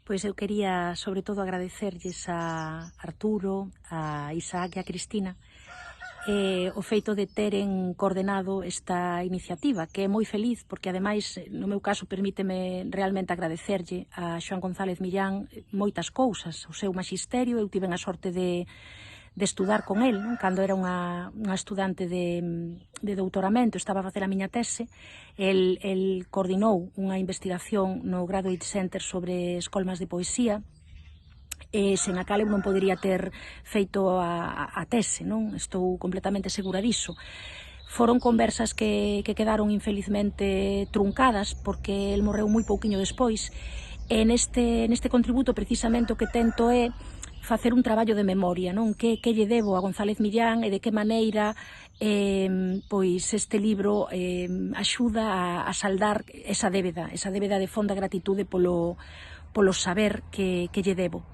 Pois eu quería, sobre todo, agradecerlles a Arturo, a Isaac e a Cristina o feito de teren coordenado esta iniciativa, que é moi feliz, porque ademais, no meu caso, permíteme realmente agradecerlle a Xoán González Millán moitas cousas, o seu maxisterio. Eu tiven a sorte de estudar con el, non? Cando era unha estudante de doutoramento, estaba a facer a miña tese. El coordinou unha investigación no Graduate Center sobre escolmas de poesía, sen a cal eu non podería ter feito a tese, non? Estou completamente segura diso. Foron conversas que quedaron infelizmente truncadas, porque el morreu moi pouquiño despois, e neste contributo precisamente o que tento é facer un traballo de memoria, non? Que lle debo a González Millán e de que maneira pois este libro axuda a saldar esa débeda de fonda gratitude polo saber que lle debo.